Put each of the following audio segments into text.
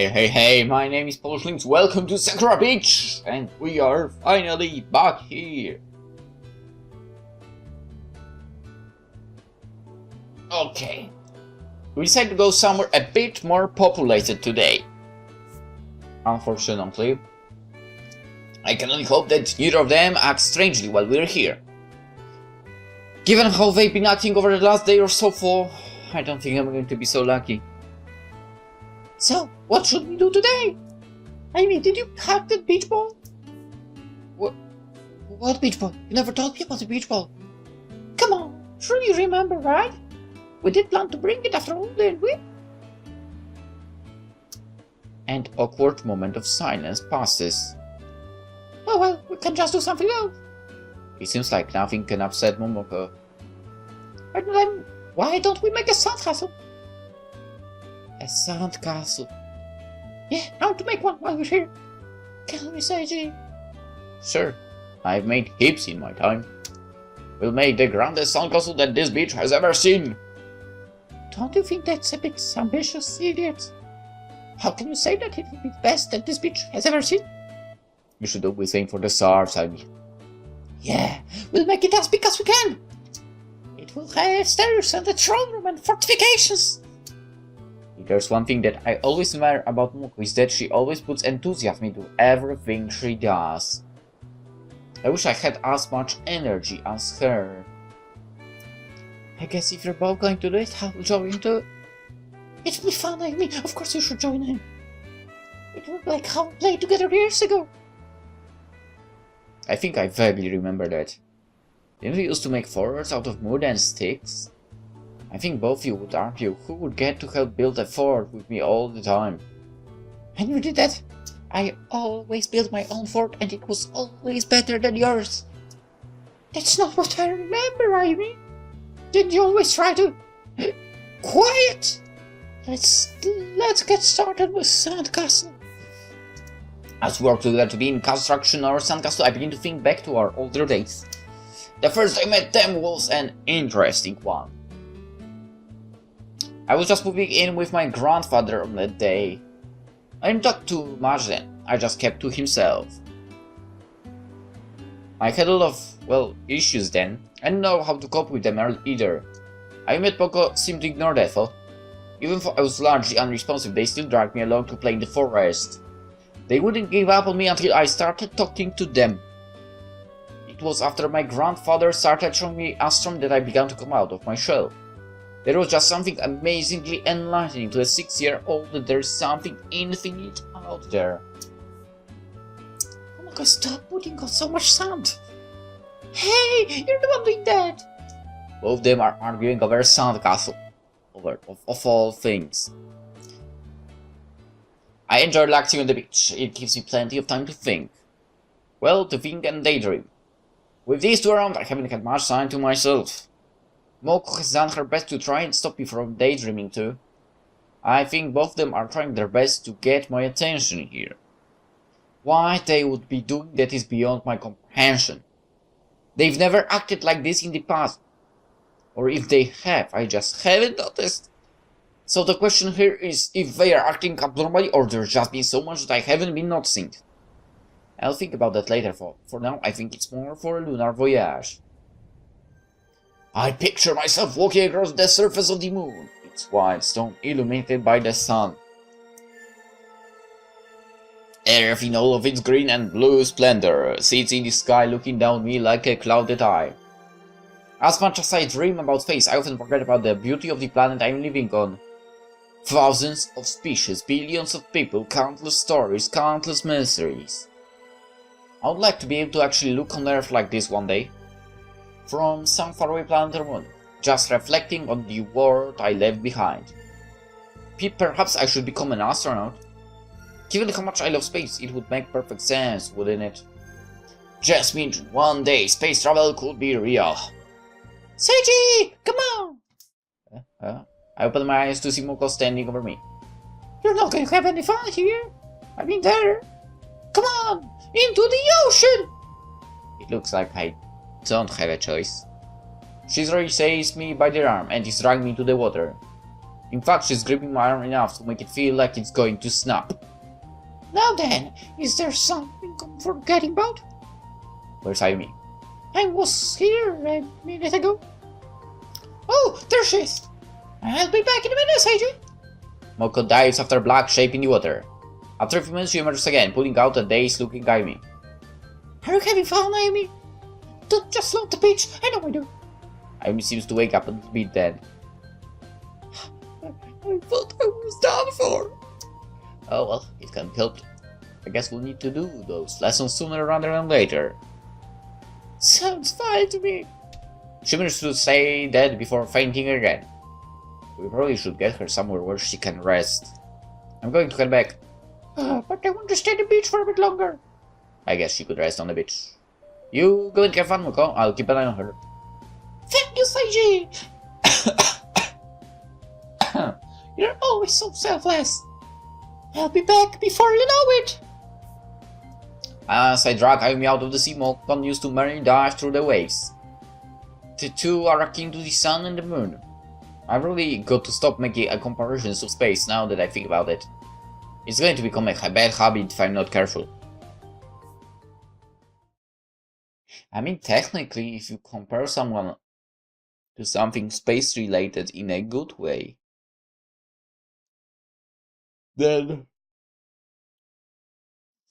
Hey, my name is PolishLynx, welcome to Sakura Beach! And we are finally back here! Okay, we decided to go somewhere a bit more populated today. Unfortunately, I can only hope that neither of them act strangely while we're here. Given how they've been acting over the last day or so, I don't think I'm going to be so lucky. So, what should we do today? I mean, did you hack that beach ball? What beach ball? You never told me about the beach ball. Come on, sure you remember, right? We did plan to bring it after all, didn't we? An awkward moment of silence passes. Oh well, we can just do something else. It seems like nothing can upset Momoko. And then, why don't we make a sandcastle? A sandcastle? Yeah, I want to make one while we're here. Can we, Seiji? Sure, I've made heaps in my time. We'll make the grandest sandcastle that this beach has ever seen. Don't you think that's a bit ambitious, idiot? How can you say that it will be the best that this beach has ever seen? You should always aim for the stars, I mean. Yeah, we'll make it as big as we can. It will have stairs and a throne room and fortifications. If there's one thing that I always admire about Momoko is that she always puts enthusiasm into everything she does. I wish I had as much energy as her. I guess if you're both going to do it, I'll join too. It'll be fun, I mean, of course you should join in. It will be like how we played together years ago. I think I vaguely remember that. Didn't we used to make forts out of wood and sticks? I think both of you would argue who would get to help build a fort with me all the time. And you did that? I always built my own fort and it was always better than yours. That's not what I remember, I mean. Didn't you always try to... Quiet! Let's get started with sandcastle. As we work together to be in construction our sandcastle, I begin to think back to our older days. The first I met them was an interesting one. I was just moving in with my grandfather on that day. I didn't talk too much then, I just kept to himself. I had a lot of, issues then. I didn't know how to cope with them either. I met Poco seemed to ignore that though. Even though I was largely unresponsive, they still dragged me along to play in the forest. They wouldn't give up on me until I started talking to them. It was after my grandfather started showing me Astrom that I began to come out of my shell. There was just something amazingly enlightening to a 6-year-old that there's something infinite out there. Oh my god, stop putting on so much sand! Hey, you're the one doing that! Both of them are arguing over a sandcastle. Of all things. I enjoy relaxing on the beach. It gives me plenty of time to think. Well, to think and daydream. With these two around, I haven't had much time to myself. Momoko has done her best to try and stop me from daydreaming too. I think both of them are trying their best to get my attention here. Why they would be doing that is beyond my comprehension. They've never acted like this in the past. Or if they have, I just haven't noticed. So the question here is if they are acting abnormally or there's just been so much that I haven't been noticing. I'll think about that later. For now, I think it's more for a lunar voyage. I picture myself walking across the surface of the moon, its white stone illuminated by the sun. Earth in all of its green and blue splendor sits in the sky looking down me like a clouded eye. As much as I dream about space, I often forget about the beauty of the planet I'm living on. Thousands of species, billions of people, countless stories, countless mysteries. I would like to be able to actually look on Earth like this one day. From some faraway planet or moon, just reflecting on the world I left behind. Perhaps I should become an astronaut. Given how much I love space, it would make perfect sense, wouldn't it? Just imagine one day space travel could be real. Seiji! Come on! I opened my eyes to see Momoko standing over me. You're not going to have any fun here. I mean there. Come on! Into the ocean! It looks like I don't have a choice. She already seized me by the arm and is dragging me to the water. In fact, she's gripping my arm enough to make it feel like it's going to snap. Now then, is there something I'm forgetting about? Where's Ayumi? I was here a minute ago. Oh, there she is. I'll be back in a minute, Seiji. Moko dives after black shape in the water. After a few minutes, she emerges again, pulling out a dazed-looking Ayumi. Are you having fun, Ayumi? Don't just love the beach. I know I do. Ayumi seems to wake up a little bit dead. I thought I was done for. Oh well, it can't be helped. I guess we'll need to do those lessons sooner rather than later. Sounds fine to me. She managed to stay dead before fainting again. We probably should get her somewhere where she can rest. I'm going to head back. But I want to stay at the beach for a bit longer. I guess she could rest on the beach. You go and have fun, Moko. I'll keep an eye on her. Thank you, Seiji! You're always so selfless. I'll be back before you know it. As I drag Ayumi out of the sea, Moko continues to merrily dive through the waves. The two are akin to the sun and the moon. I've really got to stop making a comparisons of space now that I think about it. It's going to become a bad habit if I'm not careful. I mean, technically, if you compare someone to something space-related in a good way, then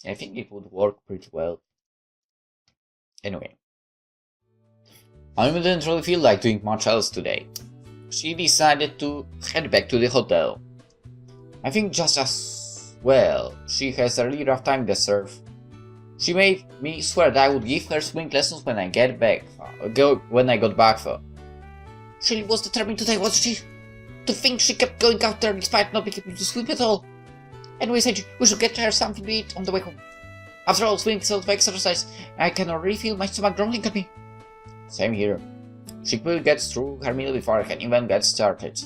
I think it would work pretty well. Anyway, I didn't really feel like doing much else today. She decided to head back to the hotel. I think just as well, she has a really rough time to serve. She made me swear that I would give her swing lessons when I got back. Though. She was determined today, wasn't she? To think she kept going out there despite not being able to swim at all. Anyway, Seiji, we should get her something to eat on the way home. After all, swimming is of exercise. I can already feel my stomach growling at me. Same here. She quickly gets through her meal before I can even get started.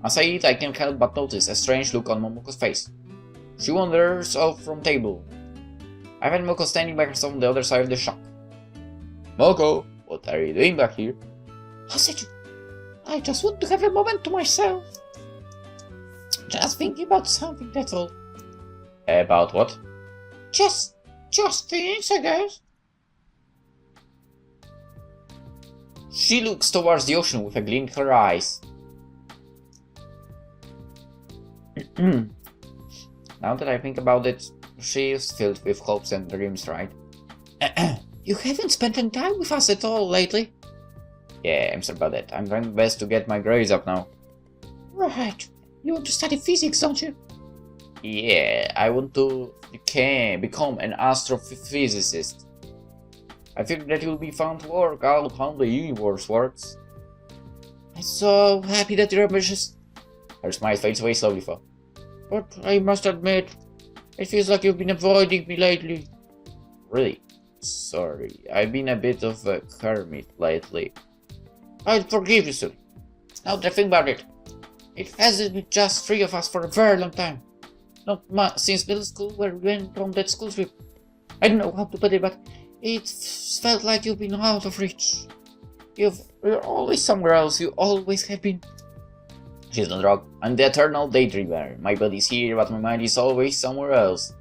As I eat, I can't help but notice a strange look on Momoko's face. She wanders off from table. I find Moko standing by herself on the other side of the shack. Moko, what are you doing back here? Oh, Seiji, I just want to have a moment to myself. Just thinking about something, that's all. About what? Just things, I guess. She looks towards the ocean with a gleam in her eyes. Now that I think about it, she is filled with hopes and dreams, right? You haven't spent any time with us at all lately. Yeah, I'm sorry about that. I'm trying my best to get my grades up now. Right. You want to study physics, don't you? Yeah, I want to become an astrophysicist. I figured that it will be fun to work out how the universe works. I'm so happy that you're ambitious. Her smile fades away slowly, though. But I must admit, it feels like you've been avoiding me lately. Really? Sorry, I've been a bit of a hermit lately. I'll forgive you soon. Now that I think about it, it hasn't been just three of us for a very long time. Not much since middle school where we went on that school trip. I don't know how to put it, but it felt like you've been out of reach. You're always somewhere else, you always have been. She's not wrong. I'm the eternal daydreamer. My body's here, but my mind is always somewhere else.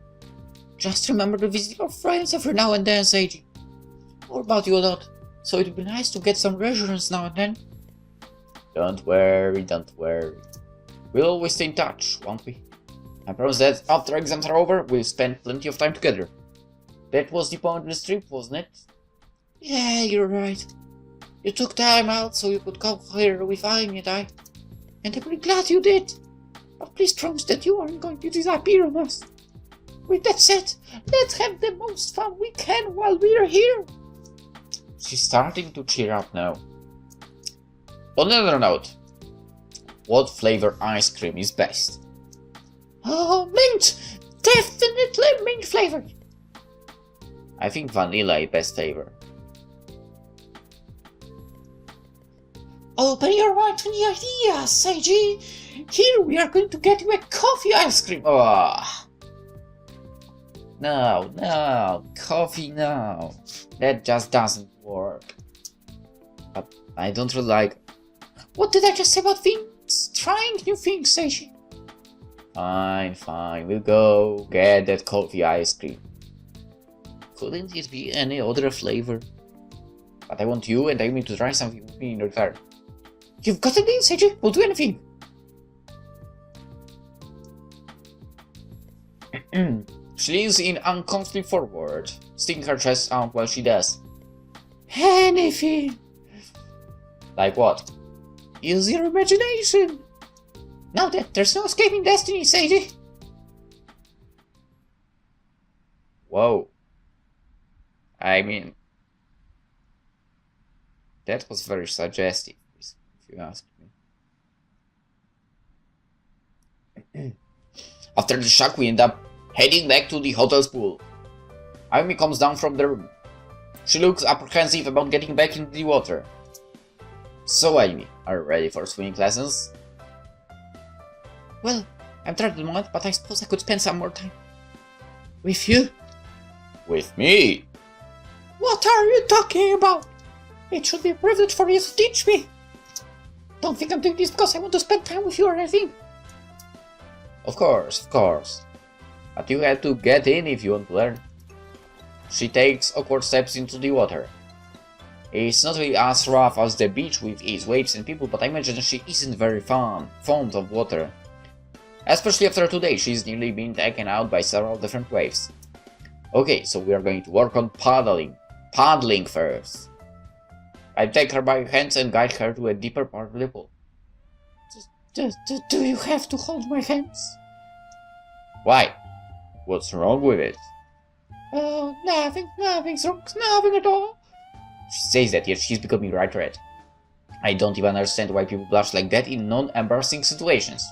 Just remember to visit your friends every now and then, Seiji. What about you a lot, so it would be nice to get some reassurance now and then. Don't worry, don't worry. We'll always stay in touch, won't we? I promise that after exams are over, we'll spend plenty of time together. That was the point of this trip, wasn't it? Yeah, you're right. You took time out so you could come here with Amy and I. And I'm really glad you did. But please promise that you aren't going to disappear on us. With that said, let's have the most fun we can while we're here. She's starting to cheer up now. On another note, what flavor ice cream is best? Oh, mint! Definitely mint flavored. I think vanilla is best flavor. Open your mind to the idea, Seiji. Here we are going to get you a coffee ice cream. Oh. No, coffee no. That just doesn't work. But I don't really like. What did I just say about being trying new things, Seiji. Fine, we'll go get that coffee ice cream. Couldn't it be any other flavor? But I want you and Amy to try something with me in return. You've got a deal, Seiji. We'll do anything. She leans in uncomfortably forward, sticking her chest out while she does. Anything. Like what? Use your imagination. Now that there's no escaping destiny, Seiji. Whoa. I mean, that was very suggestive, if you ask me. After the shock, we end up heading back to the hotel's pool. Ayumi comes down from the room. She looks apprehensive about getting back into the water. So Ayumi, are you ready for swimming lessons? Well, I'm tired at the moment, but I suppose I could spend some more time. With you? With me? What are you talking about? It should be a privilege for you to teach me. Don't think I'm doing this because I want to spend time with you or anything. Of course. But you have to get in if you want to learn. She takes awkward steps into the water. It's not really as rough as the beach with its waves and people, but I imagine she isn't very fond of water. Especially after today, she's nearly been taken out by several different waves. Okay, so we are going to work on paddling. Paddling first. I take her by her hands and guide her to a deeper part of the pool. Do you have to hold my hands? Why? What's wrong with it? Oh, nothing's wrong, nothing at all. She says that, yet she's becoming right red. I don't even understand why people blush like that in non-embarrassing situations.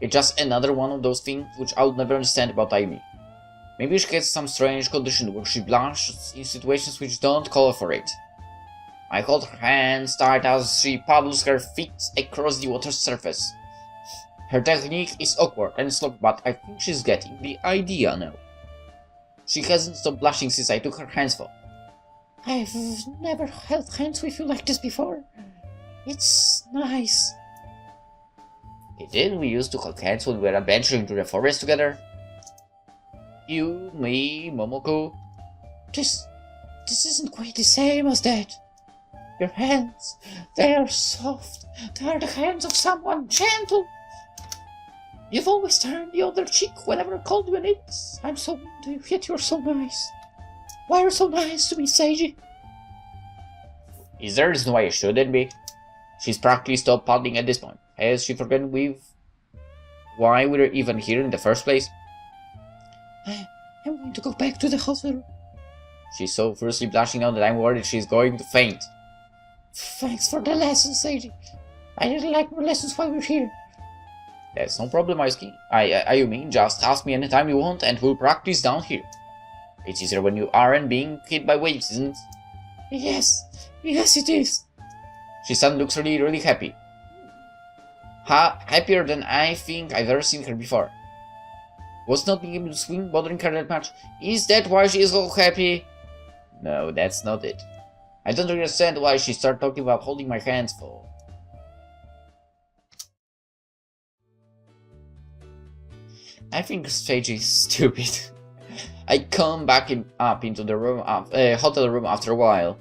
It's just another one of those things which I would never understand about Ayumi. Maybe she gets some strange condition where she blushes in situations which don't call for it. I hold her hands tight as she paddles her feet across the water's surface. Her technique is awkward and slow, but I think she's getting the idea now. She hasn't stopped blushing since I took her hands for. I've never held hands with you like this before. It's nice. Didn't we used to hold hands when we were adventuring through the forest together? You, me, Momoko. This isn't quite the same as that. Your hands, they are soft. They are the hands of someone gentle. You've always turned the other cheek whenever I called you an it. I'm so mean to you, yet you're so nice. Why are you so nice to me, Seiji? Is there a reason why I shouldn't be? She's practically stopped paddling at this point. Has she forgotten why we were even here in the first place? I'm going to go back to the hospital. She's so fiercely blushing now that I'm worried she's going to faint. Thanks for the lessons, Seiji. I really like more lessons while we're here. That's no problem, Ayumi. Just ask me anytime you want and we'll practice down here. It's easier when you aren't being hit by waves, isn't it? Yes it is. She suddenly looks really happy. Happier than I think I've ever seen her before. Was not being able to swim bothering her that much? Is that why she is so happy? No, that's not it. I don't understand why she started talking about holding my hands for. I think Seiji is stupid. I come back up into the room, hotel room after a while.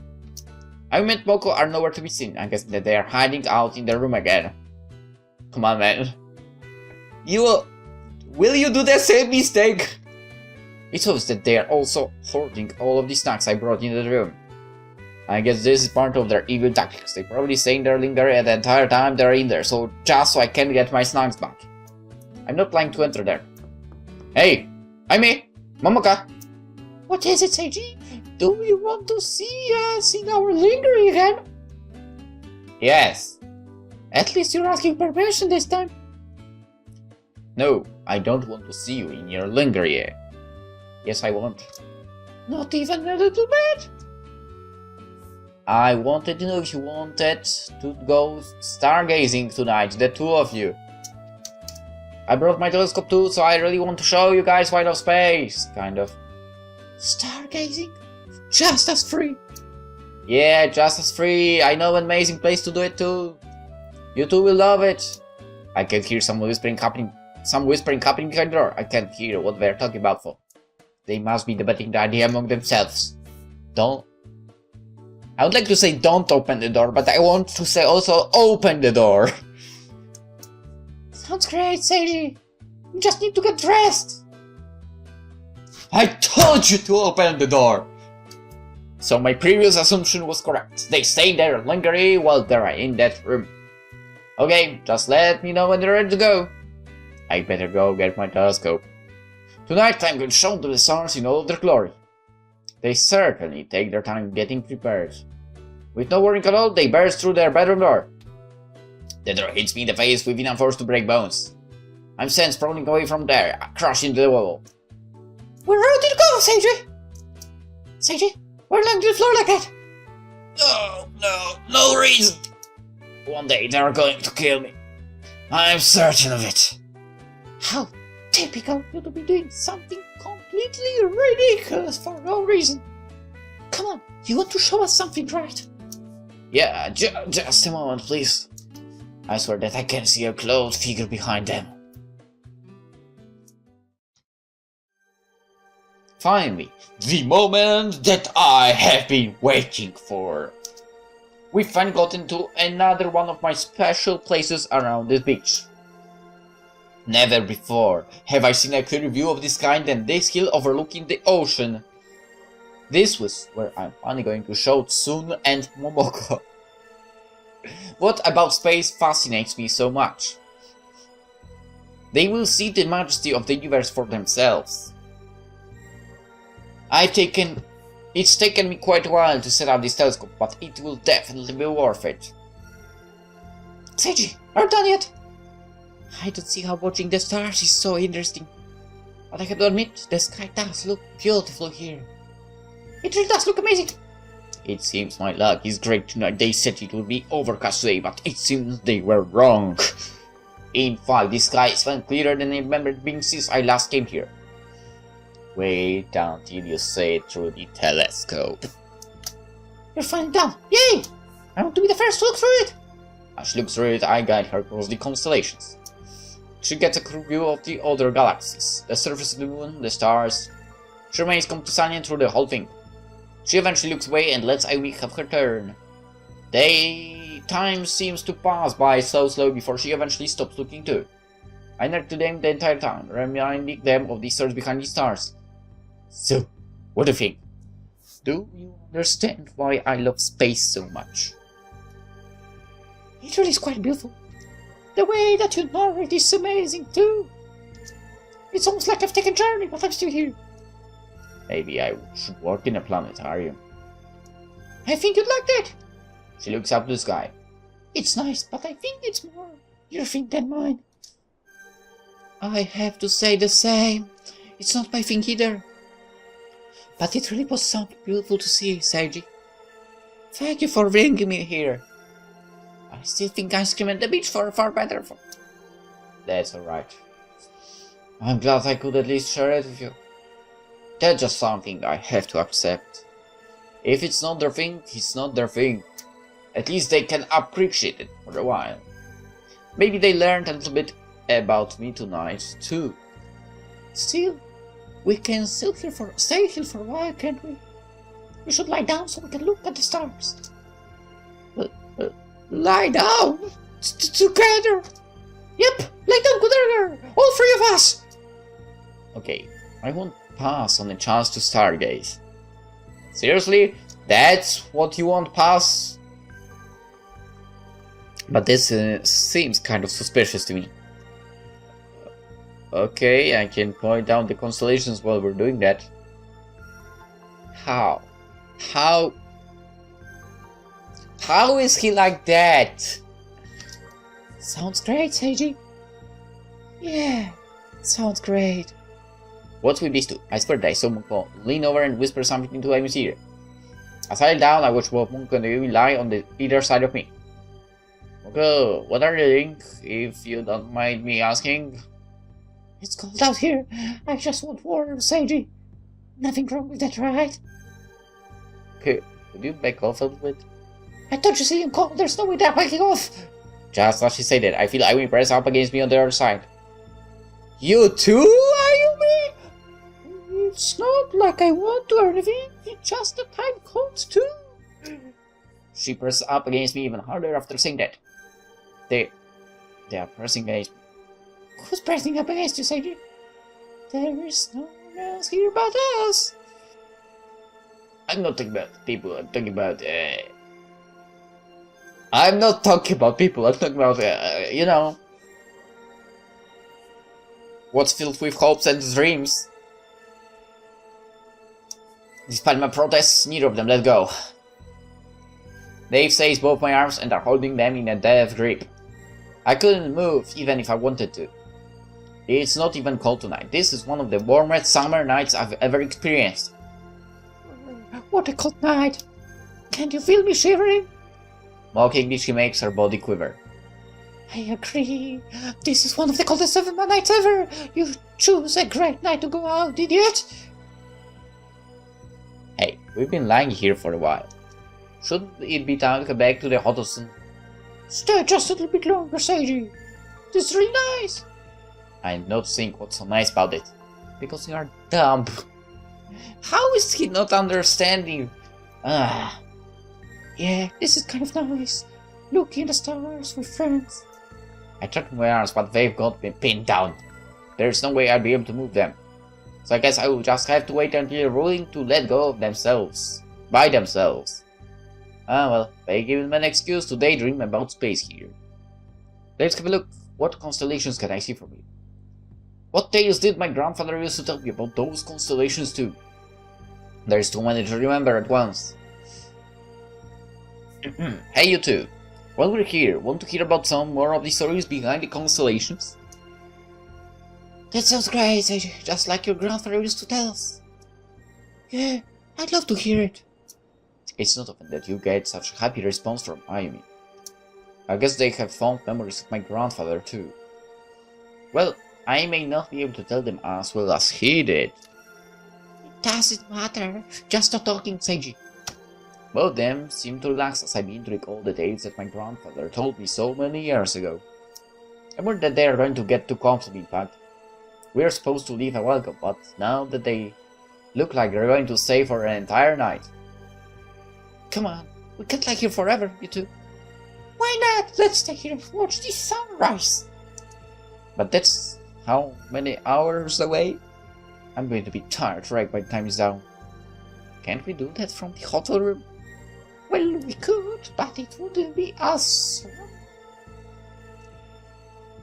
Ayumi and Moko are nowhere to be seen. I guess that they are hiding out in their room again. Come on, man. Will you do the same mistake? It shows that they are also hoarding all of the snacks I brought into the room. I guess this is part of their evil tactics. They're probably saying they're in there the entire time they're in there, so just so I can get my snacks back. I'm not planning to enter there. Hey! Ayumi! Momoka! What is it, Seiji? Do you want to see us in our lingering again? Yes. At least you're asking permission this time. No, I don't want to see you in your lingerie. Yes, I want. Not even a little bit? I wanted to know if you wanted to go stargazing tonight, the two of you. I brought my telescope too, so I really want to show you guys wide of space, kind of. Stargazing? Just as free? Yeah, just as free. I know an amazing place to do it too. You two will love it. I can hear some whispering happening behind the door. I can't hear what they're talking about for. They must be debating the idea among themselves. I would like to say don't open the door, but I want to say also open the door. Sounds great, Seiji. You just need to get dressed. I told you to open the door! So my previous assumption was correct. They stay there lingerie while they're in that room. Okay, just let me know when they're ready to go. I better go get my telescope. Tonight I'm going to show them the stars in all of their glory. They certainly take their time getting prepared. With no warning at all, they burst through their bedroom door. The door hits me in the face with enough force to break bones. I'm sent sprawling away from there, crashing into the wall. Where did you go, Seiji? Seiji, why are you lying to the floor like that? Oh, no reason. One day they're going to kill me. I'm certain of it. How typical you to be doing something completely ridiculous for no reason. Come on, you want to show us something, right? Yeah, just a moment, please. I swear that I can see a clothed figure behind them. Finally, the moment that I have been waiting for. We finally got into another one of my special places around this beach. Never before have I seen a clear view of this kind than this hill overlooking the ocean. This was where I'm finally going to show Tsun and Momoko. What about space fascinates me so much? They will see the majesty of the universe for themselves. It's taken me quite a while to set up this telescope, but it will definitely be worth it. Seiji, are you done yet? I don't see how watching the stars is so interesting. But I have to admit, the sky does look beautiful here. It really does look amazing. It seems my luck is great tonight. They said it would be overcast today, but it seems they were wrong. In fact, the sky is even clearer than I remember it being since I last came here. Wait until you see it through the telescope. You're finally done! Yay! I want to be the first to look through it! As she looks through it, I guide her across the constellations. She gets a clear view of the other galaxies, the surface of the moon, the stars. She remains completely through the whole thing. She eventually looks away and lets Ayumi have her turn. Time seems to pass by so before she eventually stops looking too. I narrate to them the entire time, reminding them of the stars behind the stars. So, what do you think? Do you understand why I love space so much? It really is quite beautiful. The way that you narrate is amazing too. It's almost like I've taken a journey, but I'm still here. Maybe I should work in a planetarium. I think you'd like that. She looks up to the sky. It's nice, but I think it's more your thing than mine. I have to say the same. It's not my thing either. But it really was something beautiful to see, Seiji. Thank you for bringing me here. I still think ice cream at the beach far better. That's alright. I'm glad I could at least share it with you. That's just something I have to accept. If it's not their thing, it's not their thing. At least they can appreciate it for a while. Maybe they learned a little bit about me tonight, too. Still, we can stay here for a while, can't we? We should lie down so we can look at the stars. Lie down? Together? Yep, lie down together! All three of us! Okay, I won't pass on a chance to stargaze. Seriously? That's what you won't pass? But this seems kind of suspicious to me. Okay, I can point out the constellations while we're doing that. How is he like that? Sounds great, Seiji. Yeah, sounds great. What's with these two? I swear that I saw Monko lean over and whisper something into Ayumi's ear. As I lay down, I watch both Monko and Ayumi lie on the either side of me. Monko, what are you doing, if you don't mind me asking? It's cold out here. I just want water, Seiji. Nothing wrong with that, right? Okay, could you back off a little bit? I thought you said I'm cold. There's no way that backing off. Just as she said it, I feel I will press up against me on the other side. You too, Ayumi? It's not like I want to or anything, it's just the time comes too. She pressed up against me even harder after saying that. They are pressing against me. Who's pressing up against you, Seiji? There is no one else here but us. I'm not talking about people, I'm talking about, I'm not talking about people, I'm talking about, you know, what's filled with hopes and dreams. Despite my protests, neither of them let go. They've seized both my arms and are holding them in a death grip. I couldn't move even if I wanted to. It's not even cold tonight. This is one of the warmest summer nights I've ever experienced. What a cold night! Can't you feel me shivering? Mockingly, she makes her body quiver. I agree. This is one of the coldest summer nights ever. You choose a great night to go out, idiot. Hey, we've been lying here for a while. Shouldn't it be time to get back to the hotel soon? Stay just a little bit longer, Seiji. This is really nice. I don't think what's so nice about it. Because you are dumb. How is he not understanding? Yeah, this is kind of nice. Looking at the stars with friends. I checked my arms, but they've got me pinned down. There's no way I'll be able to move them. So I guess I will just have to wait until they're willing to let go of themselves. By themselves. Well, they give them an excuse to daydream about space here. Let's have a look. What constellations can I see from here? What tales did my grandfather used to tell me about those constellations too? There's too many to remember at once. Hey you two. While we're here, want to hear about some more of the stories behind the constellations? That sounds great, Seiji. Just like your grandfather used to tell us. Yeah, I'd love to hear it. It's not often that you get such a happy response from Ayumi. I guess they have fond memories of my grandfather too. Well, I may not be able to tell them as well as he did. It doesn't matter. Just stop talking, Seiji. Both of them seem to relax as I begin to recall the tales that my grandfather told me so many years ago. I'm worried that they are going to get too comfortable, in fact. We are supposed to leave a welcome, but now that they look like they're going to stay for an entire night. Come on, we can't lie here forever, you two. Why not? Let's stay here and watch the sunrise. But that's how many hours away? I'm going to be tired right by the time it's down. Can't we do that from the hotel room? Well, we could, but it wouldn't be us.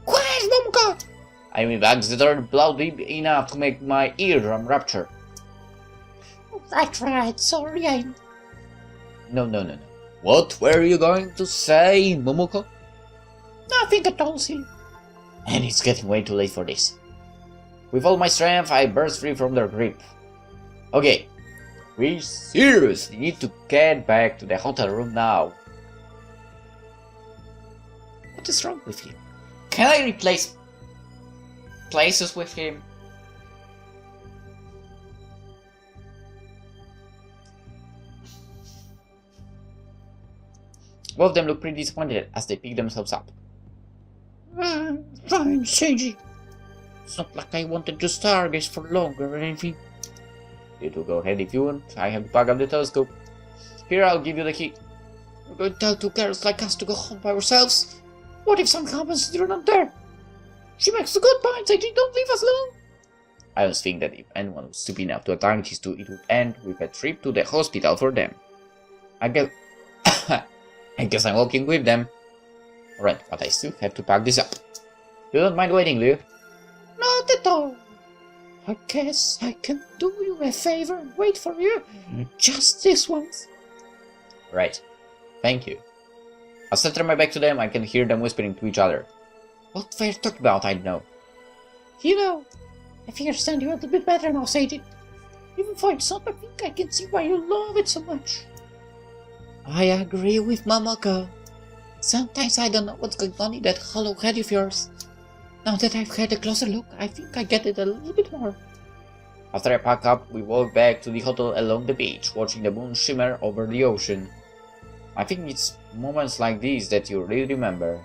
Quiet, Momoka! I mean, bags that are loudly enough to make my eardrum rupture. Right, sorry, No. What were you going to say, Momoko? Nothing at all, silly. And it's getting way too late for this. With all my strength, I burst free from their grip. Okay, we seriously need to get back to the hotel room now. What is wrong with him? Can I replace places with him? Both of them look pretty disappointed as they pick themselves up. Fine, Seiji. It's not like I wanted to stargaze for longer or anything. You two go ahead if you want. I have to pack up the telescope. Here, I'll give you the key. We're going to tell two girls like us to go home by ourselves? What if something happens and you're not there? She makes a good point, Seiji. Don't leave us alone. I was thinking that if anyone was stupid enough to attack these two, it would end with a trip to the hospital for them. I guess I'm walking with them. Alright, but I still have to pack this up. You don't mind waiting, do you? Not at all. I guess I can do you a favor and wait for you just this once. Right. Thank you. As I turn my back to them, I can hear them whispering to each other. What they're talking about, I don't know. You know, I think I understand you a little bit better now, Seiji. Even though it's not, I think I can see why you love it so much. I agree with Momoko. Sometimes I don't know what's going on in that hollow head of yours. Now that I've had a closer look, I think I get it a little bit more. After I pack up, we walk back to the hotel along the beach, watching the moon shimmer over the ocean. I think it's moments like these that you really remember.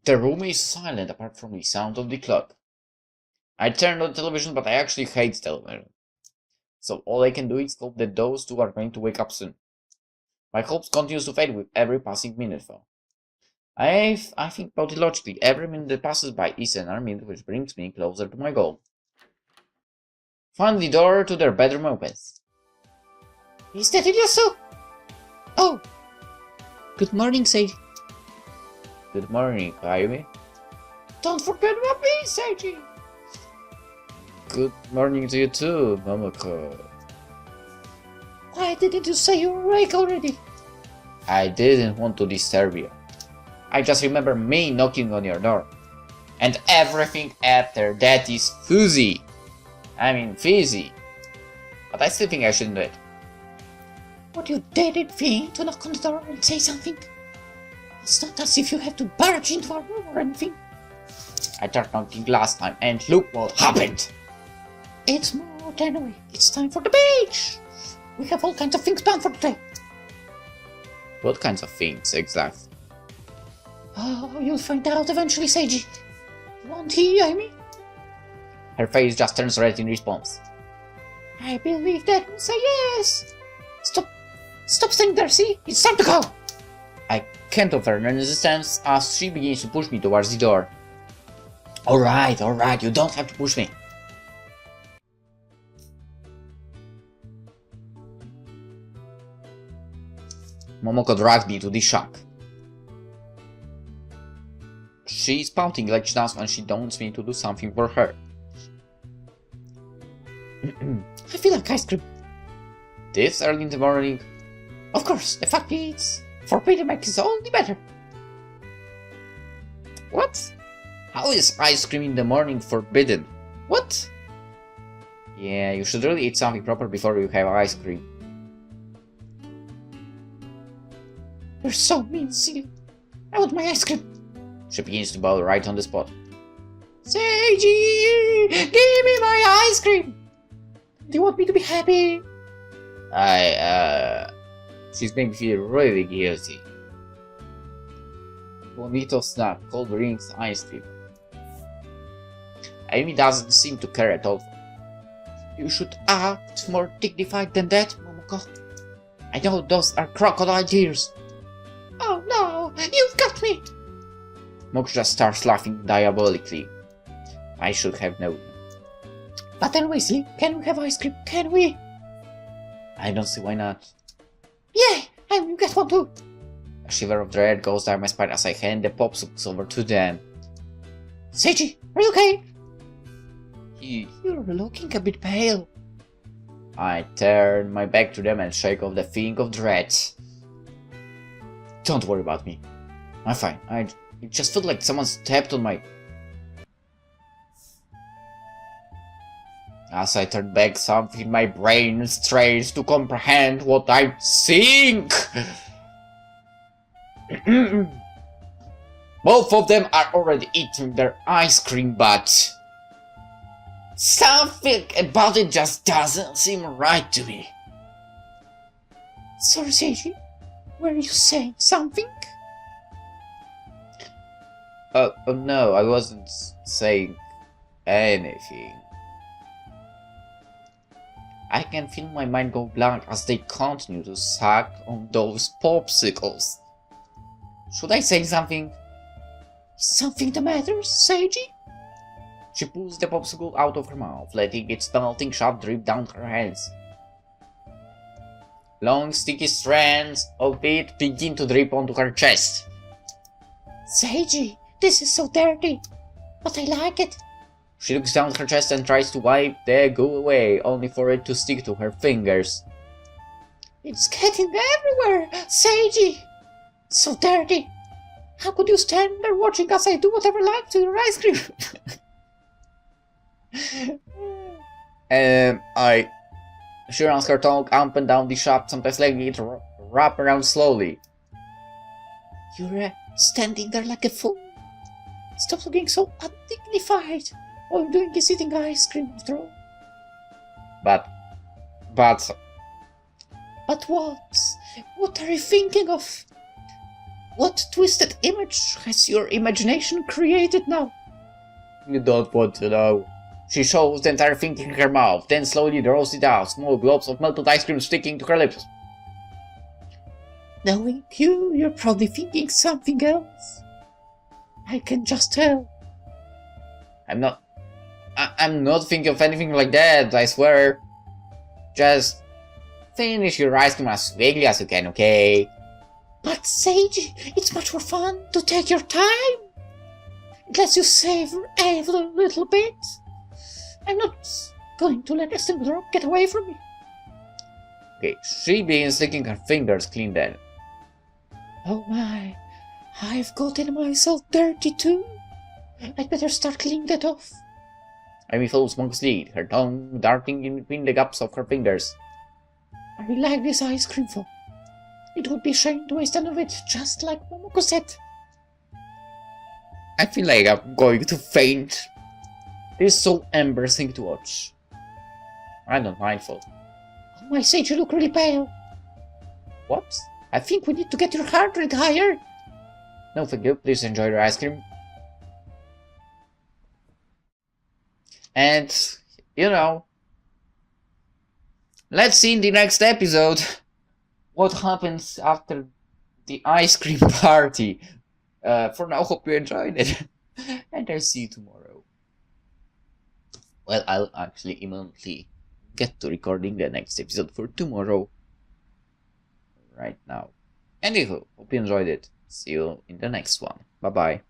The room is silent apart from the sound of the clock. I turned on the television, but I actually hate television. So all I can do is hope that those two are going to wake up soon. My hopes continues to fade with every passing minute though. I think about it logically. Every minute that passes by is an minute which brings me closer to my goal. Finally, the door to their bedroom opens. Is that it, so? Oh! Good morning, Seiji. Good morning, Ayumi. Don't forget about me, Seiji! Good morning to you too, Momoko. Why didn't you say you were awake already? I didn't want to disturb you. I just remember me knocking on your door. And everything after that is fuzzy. I mean fizzy. But I still think I shouldn't do it. Would you dare me to knock on the door and say something? It's not as if you have to barge into our room or anything. I tried knocking last time and look what happened. It's more than a week. It's time for the beach. We have all kinds of things planned for today. What kinds of things exactly? Oh, you'll find out eventually, Seiji. Won't he, Amy? Her face just turns red in response. I believe that will say yes. Stop staying there, see? It's time to go. I can't offer any resistance as she begins to push me towards the door. Alright, you don't have to push me. Momoko dragged me to the shack. She's pouting like she does when she wants me to do something for her. I feel like ice cream. This early in the morning? Of course, the fact is, forbidden makes it all the better. What? How is ice cream in the morning forbidden? What? Yeah, you should really eat something proper before you have ice cream. You're so mean, silly. I want my ice cream. She begins to bow right on the spot. Seiji! Give me my ice cream! Do you want me to be happy? She's making me feel really guilty. Bonito snack called Lynx ice cream. Amy doesn't seem to care at all. You should act more dignified than that, Momoko. I know those are crocodile tears. Oh no, you've got me! Momoko just starts laughing diabolically. I should have known. But anyways, Lee, can we have ice cream? Can we? I don't see why not. Yeah, I will get one too. A shiver of dread goes down my spine as I hand the popsicles over to them. Seiji, are you okay? You're looking a bit pale. I turn my back to them and shake off the feeling of dread. Don't worry about me. I'm fine. It just felt like someone stepped on my... As I turn back, something in my brain strains to comprehend what I'm seeing. Both of them are already eating their ice cream, but something about it just doesn't seem right to me. Sorry, Seiji. Were you saying something? No, I wasn't saying anything. I can feel my mind go blank as they continue to suck on those popsicles. Should I say something? Something the matter, Seiji? She pulls the popsicle out of her mouth, letting its melting shot drip down her hands. Long sticky strands of it begin to drip onto her chest. Seiji, this is so dirty, but I like it. She looks down her chest and tries to wipe the goo away, only for it to stick to her fingers. It's getting everywhere, Seiji! So dirty! How could you stand there watching as I do whatever I like to your ice cream? She runs her tongue up and down the shop, sometimes letting it wrap around slowly. You're standing there like a fool. Stop looking so undignified. All you're doing is eating ice cream after all. But what? What are you thinking of? What twisted image has your imagination created now? You don't want to know. She shows the entire thing in her mouth, then slowly rolls it out, small globs of melted ice cream sticking to her lips. Knowing you, you're probably thinking something else. I can just tell. I'm not thinking of anything like that, I swear. Just finish your ice cream as quickly as you can, okay? But Seiji, it's much more fun to take your time. It lets you savor every little bit. I'm not going to let a single drop get away from me. Okay, she begins licking her fingers clean then. Oh my, I've gotten myself dirty too. I'd better start cleaning that off. Amy follows Monk's lead, her tongue darting in between the gaps of her fingers. I like this ice cream though. It would be a shame to waste any of it, just like Momoko said. I feel like I'm going to faint. This is so embarrassing to watch. I'm not mindful. Oh my Sage, you look really pale. What? I think we need to get your heart rate higher. No thank you, please enjoy your ice cream. And, you know, let's see in the next episode what happens after the ice cream party. For now, hope you enjoyed it. And I'll see you tomorrow. Well, I'll actually immediately get to recording the next episode for tomorrow. Right now. Anywho, hope you enjoyed it. See you in the next one. Bye bye.